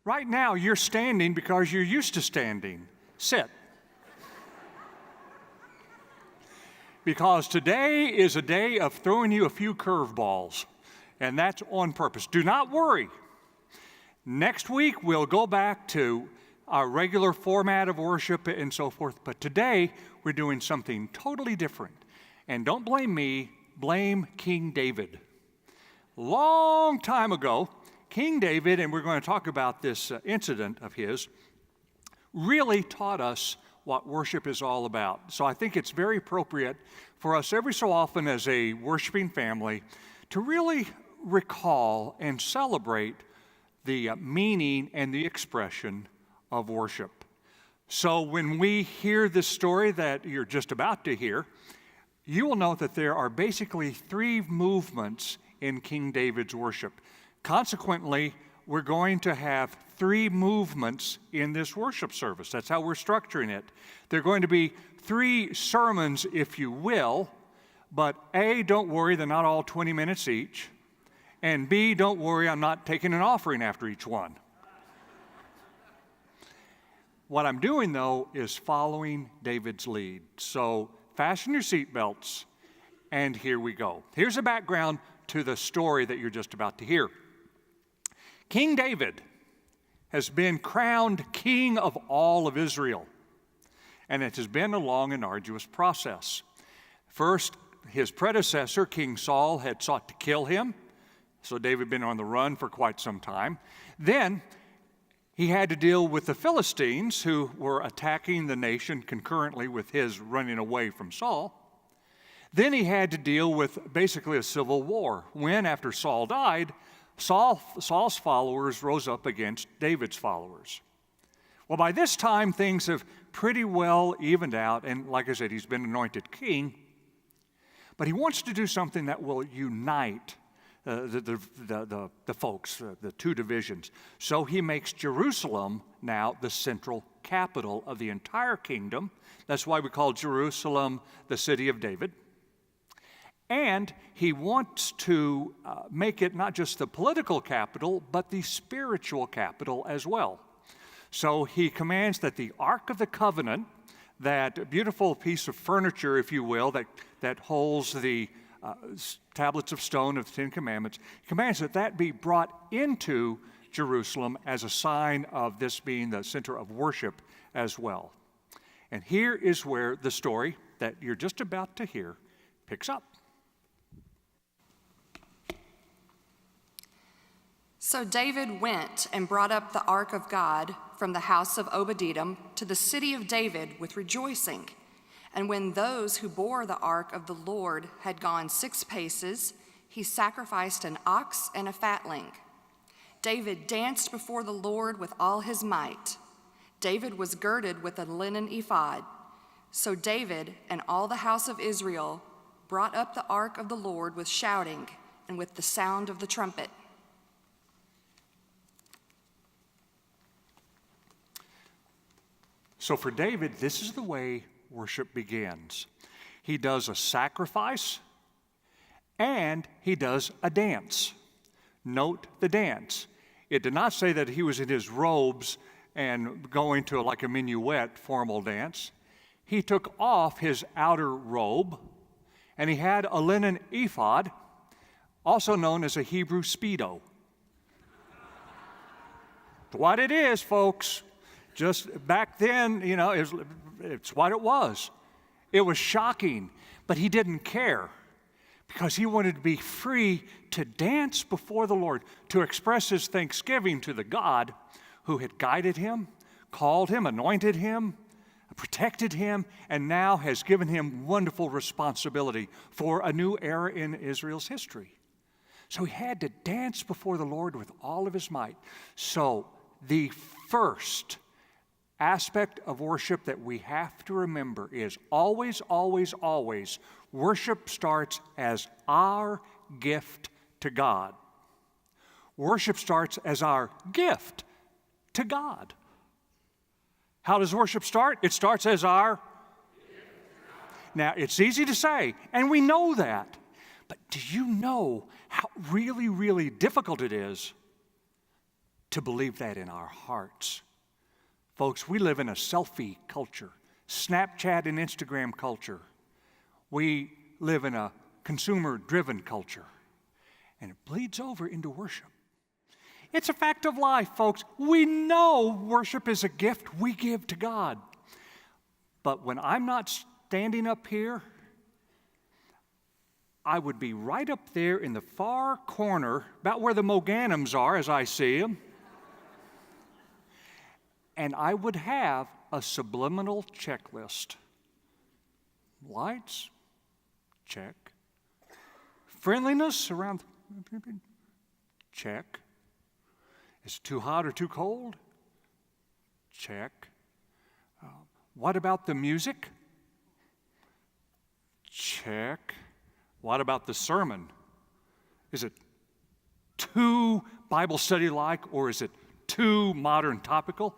Right now, you're standing because you're used to standing. Sit. Because today is a day of throwing you a few curveballs, and that's on purpose. Do not worry. Next week, we'll go back to our regular format of worship and so forth, but today, we're doing something totally different. And don't blame me, blame King David. Long time ago, King David, and we're going to talk about this incident of his, really taught us what worship is all about. So I think it's very appropriate for us every so often as a worshiping family to really recall and celebrate the meaning and the expression of worship. So when we hear this story that you're just about to hear, you will note that there are basically three movements in King David's worship. Consequently, we're going to have three movements in this worship service. That's how we're structuring it. There are going to be three sermons, if you will, but A, don't worry, they're not all 20 minutes each. And B, don't worry, I'm not taking an offering after each one. What I'm doing, though, is following David's lead. So fasten your seatbelts, and here we go. Here's a background to the story that you're just about to hear. King David has been crowned king of all of Israel, and it has been a long and arduous process. First, his predecessor, King Saul, had sought to kill him, so David had been on the run for quite some time. Then he had to deal with the Philistines, who were attacking the nation concurrently with his running away from Saul. Then he had to deal with basically a civil war when, after Saul died, Saul's followers rose up against David's followers. Well, by this time, things have pretty well evened out, and like I said, he's been anointed king, but he wants to do something that will unite the folks, the two divisions. So he makes Jerusalem now the central capital of the entire kingdom. That's why we call Jerusalem the city of David. And he wants to make it not just the political capital, but the spiritual capital as well. So he commands that the Ark of the Covenant, that beautiful piece of furniture, if you will, that holds the tablets of stone of the Ten Commandments, he commands that that be brought into Jerusalem as a sign of this being the center of worship as well. And here is where the story that you're just about to hear picks up. So David went and brought up the ark of God from the house of Obed-Edom to the city of David with rejoicing. And when those who bore the ark of the Lord had gone 6 paces, he sacrificed an ox and a fatling. David danced before the Lord with all his might. David was girded with a linen ephod. So David and all the house of Israel brought up the ark of the Lord with shouting and with the sound of the trumpet. So for David, this is the way worship begins. He does a sacrifice and he does a dance. Note the dance. It did not say that he was in his robes and going to like a minuet formal dance. He took off his outer robe and he had a linen ephod, also known as a Hebrew Speedo. What it is, folks. Just back then, it's what it was. It was shocking, but he didn't care because he wanted to be free to dance before the Lord, to express his thanksgiving to the God who had guided him, called him, anointed him, protected him, and now has given him wonderful responsibility for a new era in Israel's history. So he had to dance before the Lord with all of his might. So the first aspect of worship that we have to remember is always, always, always, worship starts as our gift to God. Worship starts as our gift to God. How does worship start? It starts as our Now, it's easy to say, and we know that, but do you know how really, really difficult it is to believe that in our hearts. Folks, we live in a selfie culture, Snapchat and Instagram culture. We live in a consumer-driven culture, and it bleeds over into worship. It's a fact of life, folks. We know worship is a gift we give to God. But when I'm not standing up here, I would be right up there in the far corner, about where the Moganums are as I see them, and I would have a subliminal checklist. Lights? Check. Friendliness around? Check. Is it too hot or too cold? Check. What about the music? Check. What about the sermon? Is it too Bible study-like, or is it too modern topical?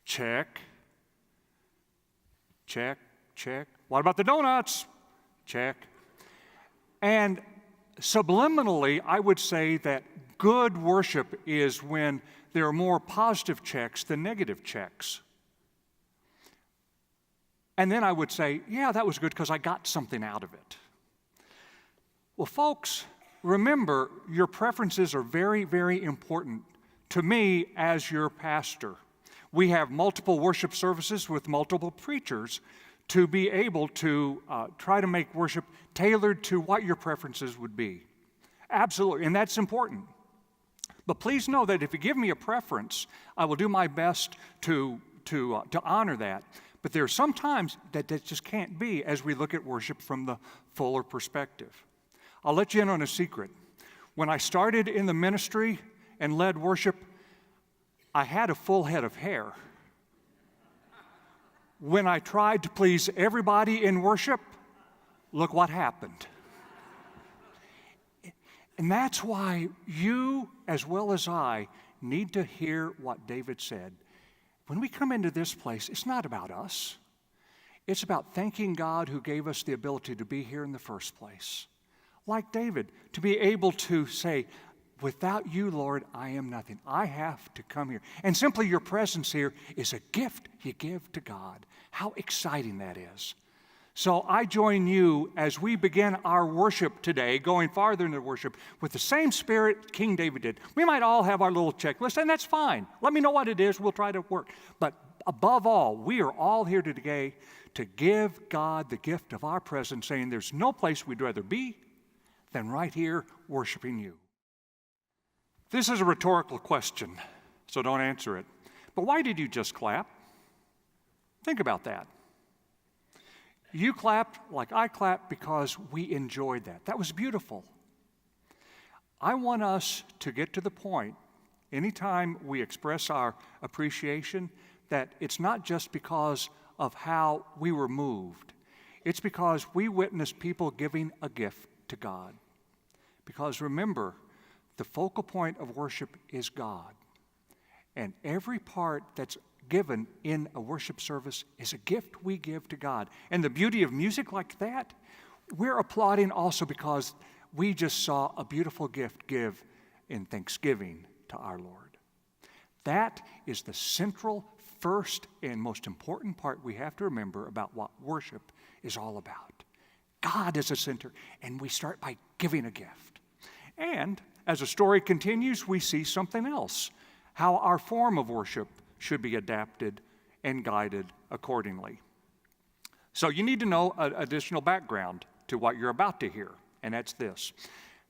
Check. Check, check. What about the donuts? Check. And subliminally, I would say that good worship is when there are more positive checks than negative checks. And then I would say, yeah, that was good because I got something out of it. Well, folks, remember, your preferences are very, very important to me as your pastor. We have multiple worship services with multiple preachers to be able to try to make worship tailored to what your preferences would be. Absolutely, and that's important. But please know that if you give me a preference, I will do my best to honor that. But there are some times that just can't be as we look at worship from the fuller perspective. I'll let you in on a secret. When I started in the ministry and led worship, I had a full head of hair. When I tried to please everybody in worship, look what happened. And that's why you, as well as I, need to hear what David said. When we come into this place, it's not about us. It's about thanking God who gave us the ability to be here in the first place. Like David, to be able to say, without you, Lord, I am nothing. I have to come here. And simply your presence here is a gift you give to God. How exciting that is. So I join you as we begin our worship today, going farther into worship with the same spirit King David did. We might all have our little checklist, and that's fine. Let me know what it is. We'll try to work. But above all, we are all here today to give God the gift of our presence, saying there's no place we'd rather be than right here worshiping you. This is a rhetorical question, so don't answer it. But why did you just clap? Think about that. You clapped like I clapped because we enjoyed that. That was beautiful. I want us to get to the point, anytime we express our appreciation, that it's not just because of how we were moved. It's because we witnessed people giving a gift to God. Because remember, the focal point of worship is God. And every part that's given in a worship service is a gift we give to God. And the beauty of music like that, we're applauding also because we just saw a beautiful gift give in thanksgiving to our Lord. That is the central, first, and most important part we have to remember about what worship is all about. God is the center, and we start by giving a gift. And as the story continues, we see something else, how our form of worship should be adapted and guided accordingly. So you need to know additional background to what you're about to hear, and that's this.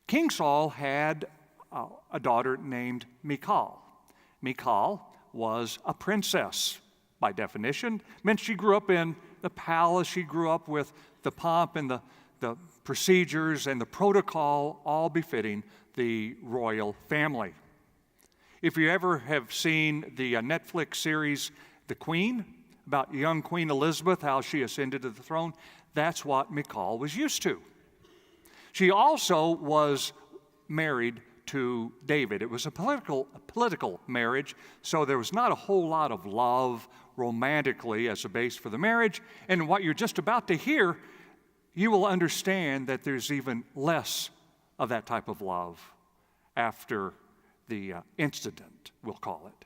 King Saul had a daughter named Michal. Michal was a princess by definition. Meant she grew up in the palace. She grew up with the pomp and the procedures and the protocol all befitting the royal family. If you ever have seen the Netflix series, The Queen, about young Queen Elizabeth, how she ascended to the throne, that's what Michal was used to. She also was married to David. It was a political marriage, so there was not a whole lot of love romantically as a base for the marriage. And what you're just about to hear, you will understand that there's even less of that type of love after the incident, we'll call it.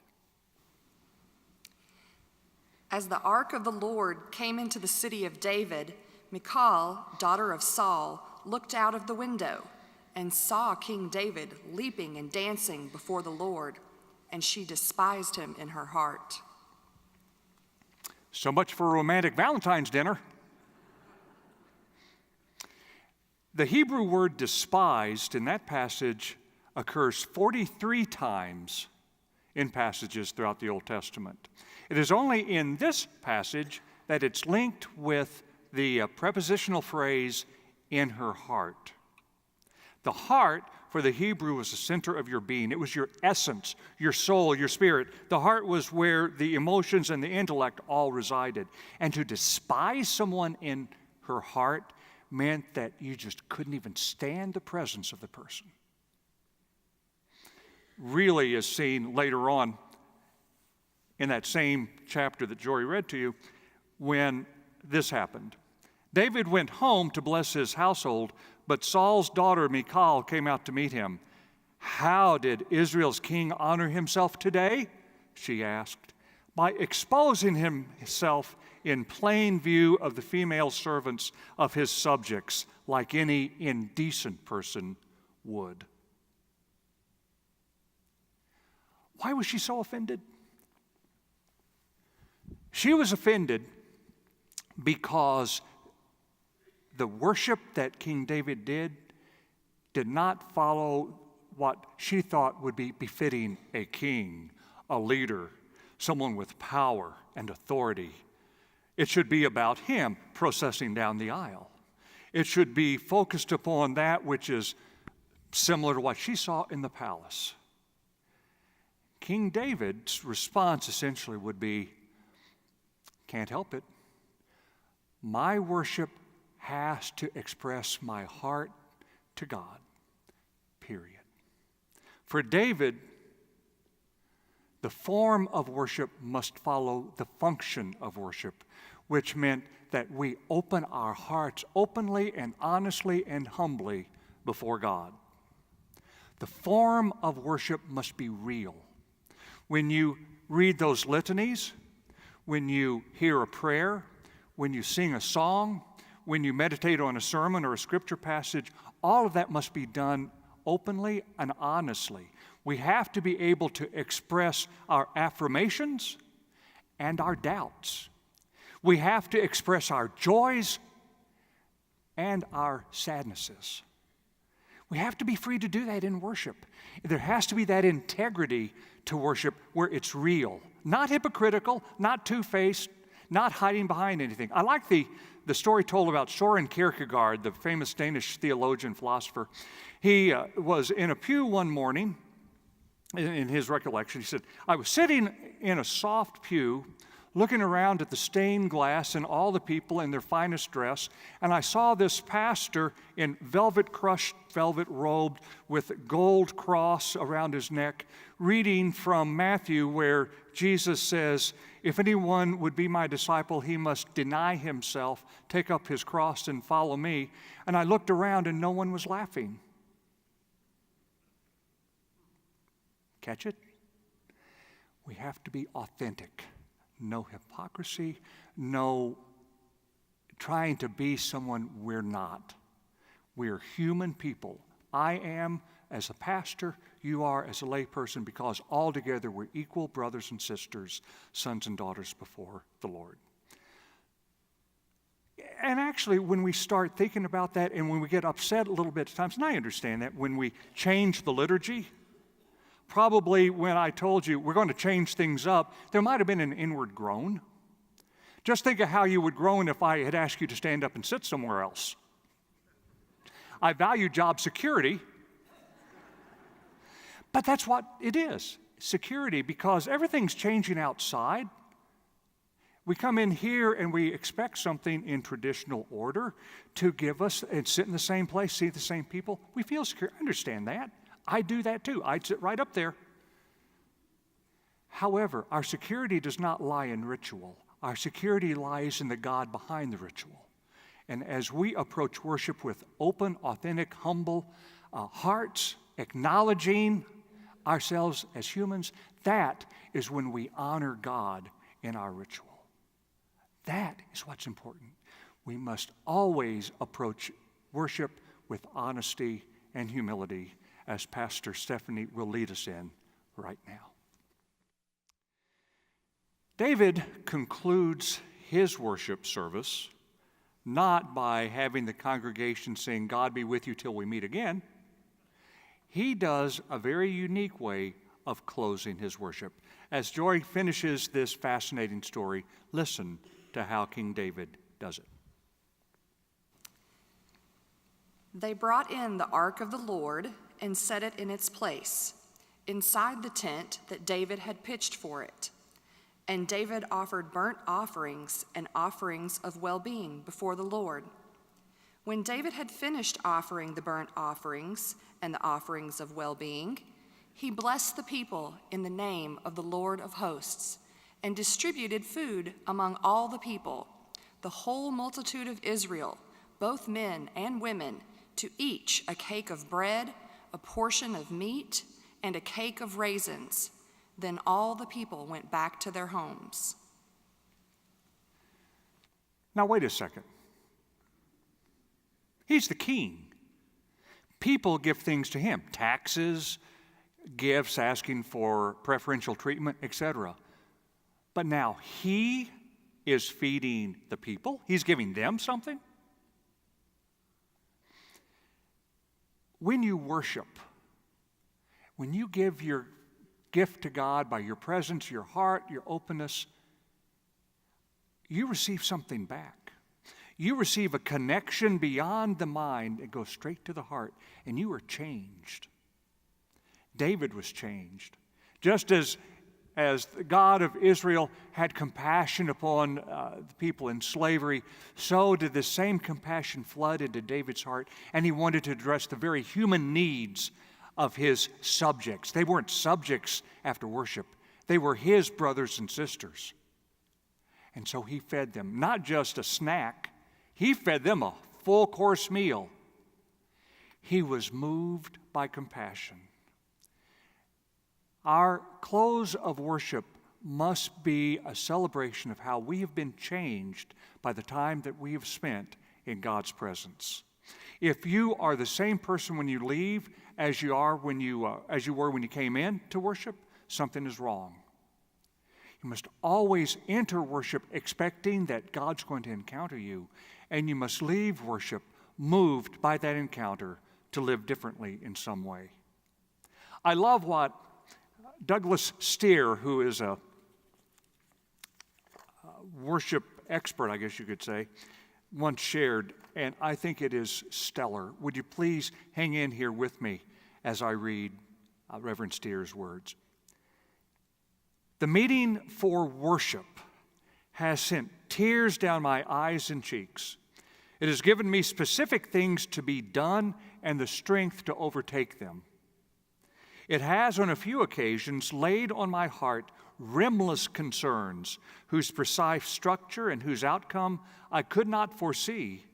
As the ark of the Lord came into the city of David, Michal, daughter of Saul, looked out of the window and saw King David leaping and dancing before the Lord, and she despised him in her heart. So much for a romantic Valentine's dinner. The Hebrew word despised in that passage occurs 43 times in passages throughout the Old Testament. It is only in this passage that it's linked with the prepositional phrase, in her heart. The heart for the Hebrew was the center of your being. It was your essence, your soul, your spirit. The heart was where the emotions and the intellect all resided. And to despise someone in her heart meant that you just couldn't even stand the presence of the person. Really is seen later on in that same chapter that Jory read to you when this happened. David went home to bless his household, but Saul's daughter Michal came out to meet him. "How did Israel's king honor himself today?" she asked. "By exposing himself in plain view of the female servants of his subjects, like any indecent person would." Why was she so offended? She was offended because the worship that King David did not follow what she thought would be befitting a king, a leader, someone with power and authority. It should be about him processing down the aisle. It should be focused upon that which is similar to what she saw in the palace. King David's response essentially would be, "Can't help it. My worship has to express my heart to God, period." For David, the form of worship must follow the function of worship, which meant that we open our hearts openly and honestly and humbly before God. The form of worship must be real. When you read those litanies, when you hear a prayer, when you sing a song, when you meditate on a sermon or a scripture passage, all of that must be done openly and honestly. We have to be able to express our affirmations and our doubts. We have to express our joys and our sadnesses. We have to be free to do that in worship. There has to be that integrity to worship where it's real, not hypocritical, not two-faced, not hiding behind anything. I like the story told about Søren Kierkegaard, the famous Danish theologian, philosopher. He was in a pew one morning, in his recollection. He said, "I was sitting in a soft pew, looking around at the stained glass and all the people in their finest dress, and I saw this pastor in velvet-crushed, velvet robed with gold cross around his neck, reading from Matthew where Jesus says, 'If anyone would be my disciple, he must deny himself, take up his cross, and follow me.' And I looked around and no one was laughing." Catch it? We have to be authentic. No hypocrisy, no trying to be someone we're not. We're human people. I am as a pastor, you are as a layperson, because altogether we're equal brothers and sisters, sons and daughters before the Lord. And actually, when we start thinking about that and when we get upset a little bit at times, and I understand that when we change the liturgy, probably when I told you we're going to change things up, there might have been an inward groan. Just think of how you would groan if I had asked you to stand up and sit somewhere else. I value job security, but that's what it is, security, because everything's changing outside. We come in here and we expect something in traditional order to give us and sit in the same place, see the same people. We feel secure. I understand that. I do that too. I'd sit right up there. However, our security does not lie in ritual. Our security lies in the God behind the ritual. And as we approach worship with open, authentic, humble hearts, acknowledging ourselves as humans, that is when we honor God in our ritual. That is what's important. We must always approach worship with honesty and humility, as Pastor Stephanie will lead us in right now. David concludes his worship service not by having the congregation sing, "God be with you till we meet again." He does a very unique way of closing his worship. As Joy finishes this fascinating story, listen to how King David does it. They brought in the ark of the Lord and set it in its place, inside the tent that David had pitched for it. And David offered burnt offerings and offerings of well-being before the Lord. When David had finished offering the burnt offerings and the offerings of well-being, he blessed the people in the name of the Lord of hosts and distributed food among all the people, the whole multitude of Israel, both men and women, to each a cake of bread, a portion of meat, and a cake of raisins. Then all the people went back to their homes. Now, wait a second. He's the king. People give things to him, taxes, gifts, asking for preferential treatment, etc. But now he is feeding the people. He's giving them something. When you worship, when you give your gift to God by your presence, your heart, your openness, you receive something back. You receive a connection beyond the mind. It goes straight to the heart, and you are changed. David was changed. Just as the God of Israel had compassion upon the people in slavery, so did the same compassion flood into David's heart, and he wanted to address the very human needs of his subjects. They weren't subjects after worship. They were his brothers and sisters. And so he fed them, not just a snack. He fed them a full-course meal. He was moved by compassion. Our close of worship must be a celebration of how we have been changed by the time that we have spent in God's presence. If you are the same person when you leave as you were when you came in to worship, something is wrong. You must always enter worship expecting that God's going to encounter you, and you must leave worship moved by that encounter to live differently in some way. I love what Douglas Steer, who is a worship expert, I guess you could say, once shared, and I think it is stellar. Would you please hang in here with me as I read Reverend Steer's words? The meeting for worship has sent tears down my eyes and cheeks. It has given me specific things to be done and the strength to overtake them. It has, on a few occasions, laid on my heart rimless concerns whose precise structure and whose outcome I could not foresee,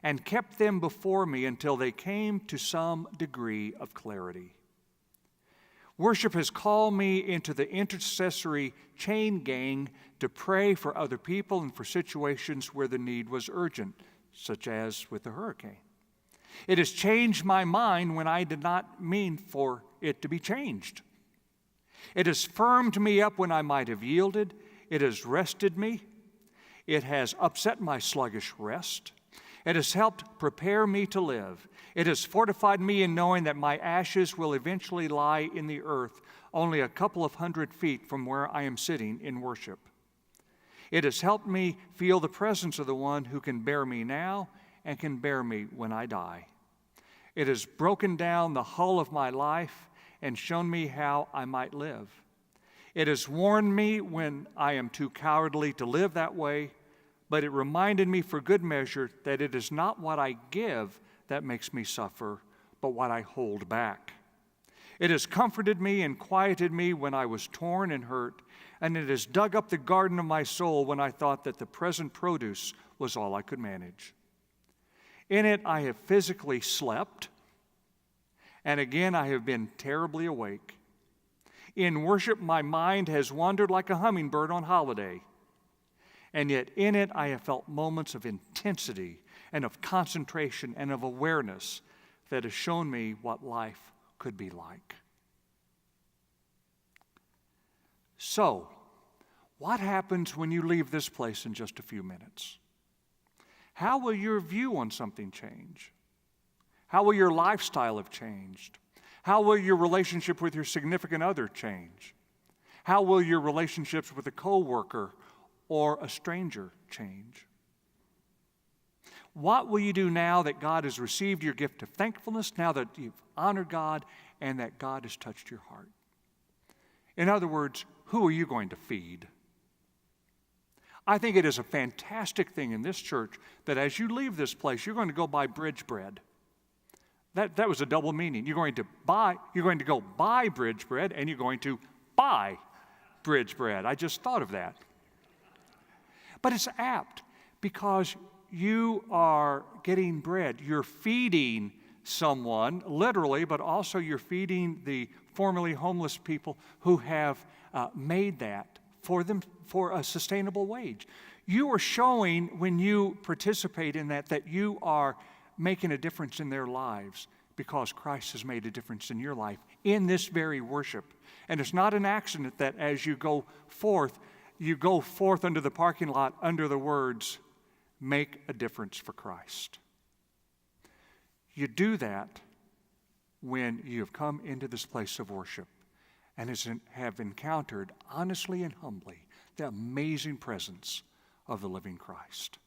and kept them before me until they came to some degree of clarity. Worship has called me into the intercessory chain gang to pray for other people and for situations where the need was urgent, such as with the hurricane. It has changed my mind when I did not mean for it to be changed. It has firmed me up when I might have yielded. It has rested me. It has upset my sluggish rest. It has helped prepare me to live. It has fortified me in knowing that my ashes will eventually lie in the earth only a couple of 100 feet from where I am sitting in worship. It has helped me feel the presence of the one who can bear me now and can bear me when I die. It has broken down the hull of my life and shown me how I might live. It has warned me when I am too cowardly to live that way, but it reminded me for good measure that it is not what I give that makes me suffer, but what I hold back. It has comforted me and quieted me when I was torn and hurt, and it has dug up the garden of my soul when I thought that the present produce was all I could manage. In it I have physically slept, and again I have been terribly awake. In worship, my mind has wandered like a hummingbird on holiday. And yet in it, I have felt moments of intensity and of concentration and of awareness that has shown me what life could be like. So, what happens when you leave this place in just a few minutes? How will your view on something change? How will your lifestyle have changed? How will your relationship with your significant other change? How will your relationships with a coworker or a stranger change? What will you do now that God has received your gift of thankfulness, now that you've honored God and that God has touched your heart? In other words, who are you going to feed? I think it is a fantastic thing in this church that as you leave this place, you're going to go buy bridge bread. That was a double meaning. You're going to go buy bridge bread, and you're going to buy bridge bread. I just thought of that. But it's apt because you are getting bread. You're feeding someone, literally, but also you're feeding the formerly homeless people who have made that for them for a sustainable wage. You are showing when you participate in that you are making a difference in their lives because Christ has made a difference in your life in this very worship. And it's not an accident that as you go forth under the parking lot under the words, "Make a difference for Christ." You do that when you have come into this place of worship and have encountered honestly and humbly the amazing presence of the living Christ.